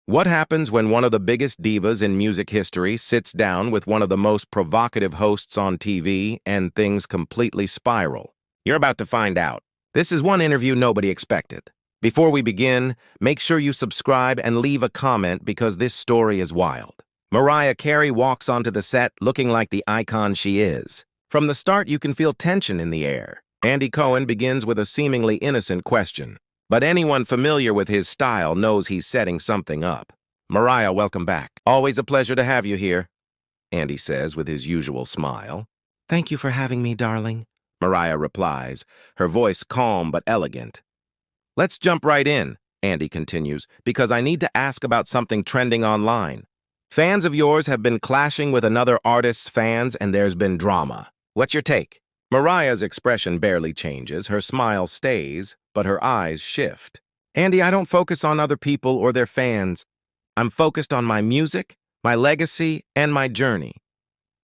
What happens when one of the biggest divas in music history sits down with one of the most provocative hosts on TV and things completely spiral? You're about to find out. This is one interview nobody expected. Before we begin, make sure you subscribe and leave a comment because this story is wild. Mariah Carey walks onto the set looking like the icon she is. From the start, you can feel tension in the air. Cohen begins with a seemingly innocent question. But anyone familiar with his style knows he's setting something up. Mariah, welcome back. Always a pleasure to have you here, Andy says with his usual smile. Thank you for having me, darling, Mariah replies, her voice calm but elegant. Let's jump right in, Andy continues, because I need to ask about something trending online. Fans of yours have been clashing with another artist's fans and there's been drama. What's your take? Mariah's expression barely changes, her smile stays, but her eyes shift. Andy, I don't focus on other people or their fans. I'm focused on my music, my legacy, and my journey.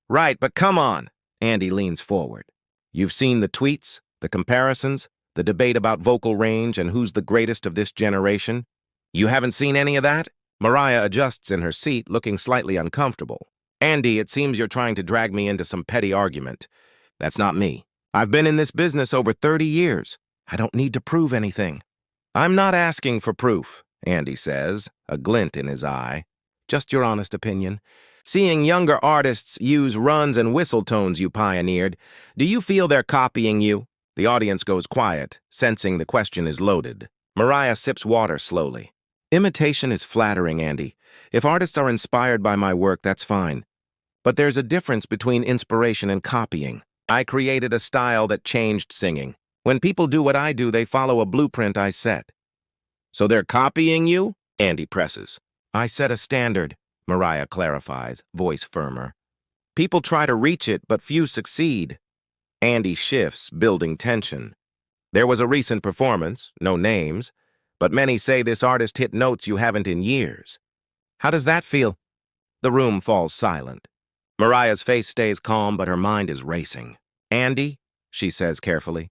Right, but come on, Andy leans forward. You've seen the tweets, the comparisons, the debate about vocal range and who's the greatest of this generation. You haven't seen any of that? Mariah adjusts in her seat, looking slightly uncomfortable. Andy, it seems you're trying to drag me into some petty argument. That's not me. I've been in this business over 30 years. I don't need to prove anything. I'm not asking for proof, Andy says, a glint in his eye. Just your honest opinion. Seeing younger artists use runs and whistle tones you pioneered, do you feel they're copying you? The audience goes quiet, sensing the question is loaded. Mariah sips water slowly. Imitation is flattering, Andy. If artists are inspired by my work, that's fine. But there's a difference between inspiration and copying. I created a style that changed singing. When people do what I do, they follow a blueprint I set. So they're copying you? Andy presses. I set a standard, Mariah clarifies, voice firmer. People try to reach it, but few succeed. Andy shifts, building tension. There was a recent performance, no names, but many say this artist hit notes you haven't in years. How does that feel? The room falls silent. Mariah's face stays calm, but her mind is racing. Andy, she says carefully,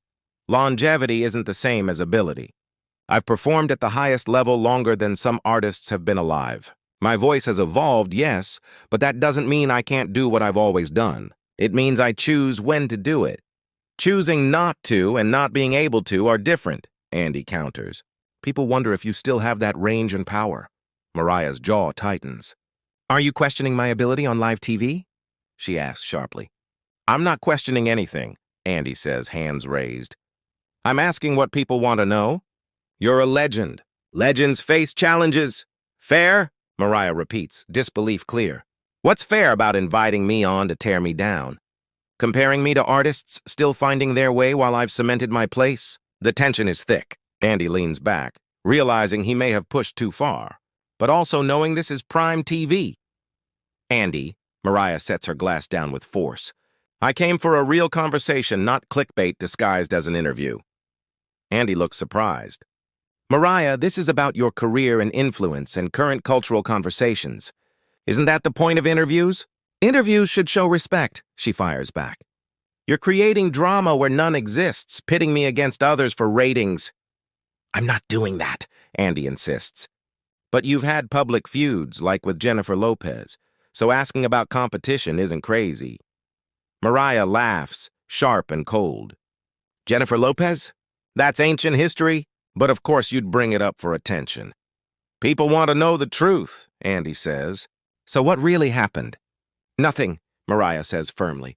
longevity isn't the same as ability. I've performed at the highest level longer than some artists have been alive. My voice has evolved, yes, but that doesn't mean I can't do what I've always done. It means I choose when to do it. Choosing not to and not being able to are different, Andy counters. People wonder if you still have that range and power. Mariah's jaw tightens. Are you questioning my ability on live TV? She asks sharply. I'm not questioning anything, Andy says, hands raised. I'm asking what people want to know. You're a legend. Legends face challenges. Fair? Mariah repeats, disbelief clear. What's fair about inviting me on to tear me down? Comparing me to artists still finding their way while I've cemented my place? The tension is thick. Andy leans back, realizing he may have pushed too far, but also knowing this is prime TV. Andy, Mariah sets her glass down with force. I came for a real conversation, not clickbait disguised as an interview. Andy looks surprised. Mariah, this is about your career and influence and current cultural conversations. Isn't that the point of interviews? Interviews should show respect, she fires back. You're creating drama where none exists, pitting me against others for ratings. I'm not doing that, Andy insists. But you've had public feuds, like with Jennifer Lopez, so asking about competition isn't crazy. Mariah laughs, sharp and cold. Jennifer Lopez? That's ancient history, but of course you'd bring it up for attention. People want to know the truth, Andy says. So what really happened? Nothing, Mariah says firmly.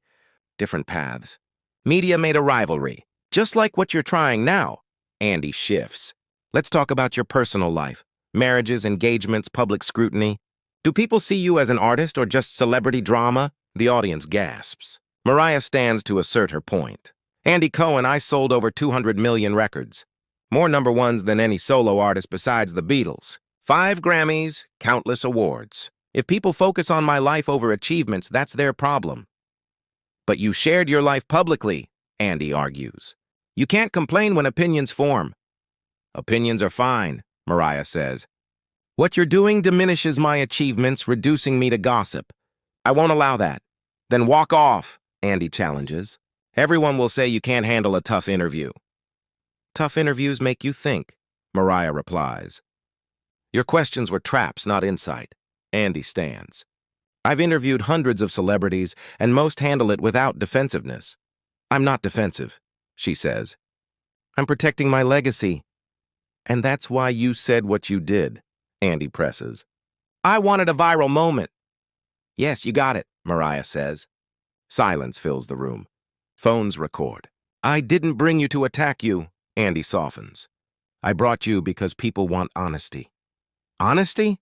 Different paths. Media made a rivalry, just like what you're trying now. Andy shifts. Let's talk about your personal life. Marriages, engagements, public scrutiny. Do people see you as an artist or just celebrity drama? The audience gasps. Mariah stands to assert her point. Andy Cohen, I sold over 200 million records. More number ones than any solo artist besides the Beatles. 5 Grammys, countless awards. If people focus on my life over achievements, that's their problem. But you shared your life publicly, Andy argues. You can't complain when opinions form. Opinions are fine, Mariah says. What you're doing diminishes my achievements, reducing me to gossip. I won't allow that. Then walk off, Andy challenges. Everyone will say you can't handle a tough interview. Tough interviews make you think, Mariah replies. Your questions were traps, not insight. Andy stands. I've interviewed hundreds of celebrities, and most handle it without defensiveness. I'm not defensive, she says. I'm protecting my legacy. And that's why you said what you did, Andy presses. I wanted a viral moment. Yes, you got it, Mariah says. Silence fills the room. Phones record. I didn't bring you to attack you, Andy softens. I brought you because people want honesty. Honesty?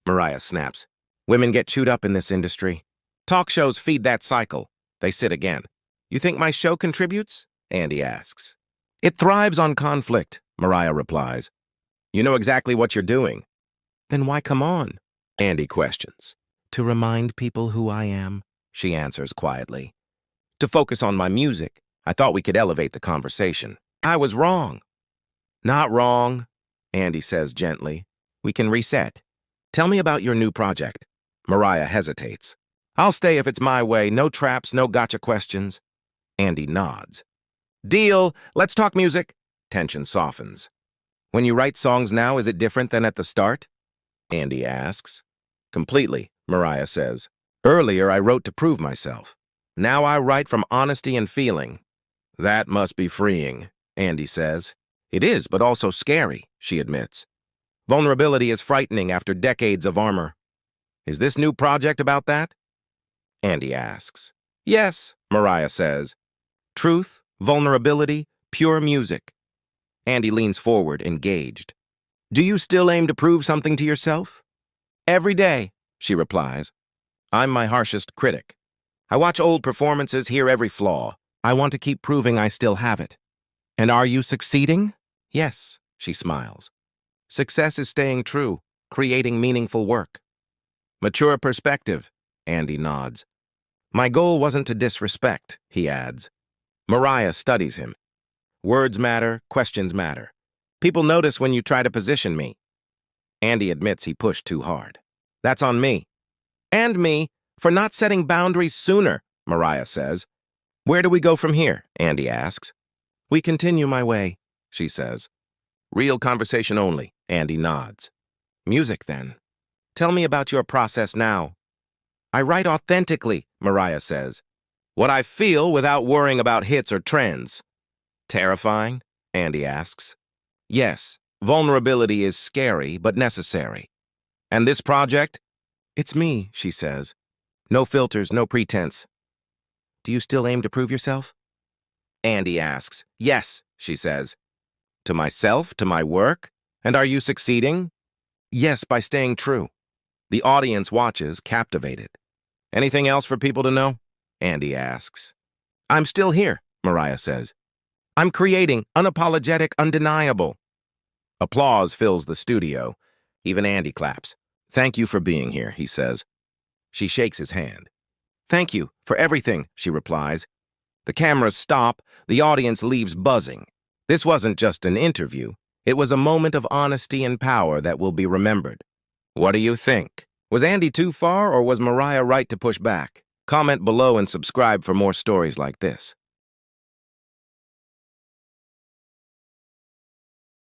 Mariah snaps. Women get chewed up in this industry. Talk shows feed that cycle. They sit again. You think my show contributes? Andy asks. It thrives on conflict, Mariah replies. You know exactly what you're doing. Then why come on? Andy questions. To remind people who I am, she answers quietly. To focus on my music, I thought we could elevate the conversation. I was wrong. Not wrong, Andy says gently. We can reset. Tell me about your new project. Mariah hesitates. I'll stay if it's my way. No traps, no gotcha questions. Andy nods. Deal. Let's talk music. Tension softens. When you write songs now, is it different than at the start? Andy asks. Completely, Mariah says. Earlier, I wrote to prove myself. Now I write from honesty and feeling. That must be freeing, Andy says. It is, but also scary, she admits. Vulnerability is frightening after decades of armor. Is this new project about that? Andy asks. Yes, Mariah says. Truth, vulnerability, pure music. Andy leans forward, engaged. Do you still aim to prove something to yourself? Every day, she replies. I'm my harshest critic. I watch old performances, hear every flaw. I want to keep proving I still have it. And are you succeeding? Yes, she smiles. Success is staying true, creating meaningful work. Mature perspective, Andy nods. My goal wasn't to disrespect, he adds. Mariah studies him. Words matter, questions matter. People notice when you try to position me. Andy admits he pushed too hard. That's on me. And me, for not setting boundaries sooner, Mariah says. Where do we go from here? Andy asks. We continue my way, she says. Real conversation only, Andy nods. Music, then. Tell me about your process now. I write authentically, Mariah says. What I feel without worrying about hits or trends. Terrifying? Andy asks. Yes, vulnerability is scary, but necessary. And this project? It's me, she says. No filters, no pretense. Do you still aim to prove yourself? Andy asks. Yes, she says. To myself, to my work? And are you succeeding? Yes, by staying true. The audience watches, captivated. Anything else for people to know? Andy asks. I'm still here, Mariah says. I'm creating, unapologetic, undeniable. Applause fills the studio. Even Andy claps. Thank you for being here, he says. She shakes his hand. Thank you for everything, she replies. The cameras stop, the audience leaves buzzing. This wasn't just an interview. It was a moment of honesty and power that will be remembered. What do you think? Was Andy too far, or was Mariah right to push back? Comment below and subscribe for more stories like this.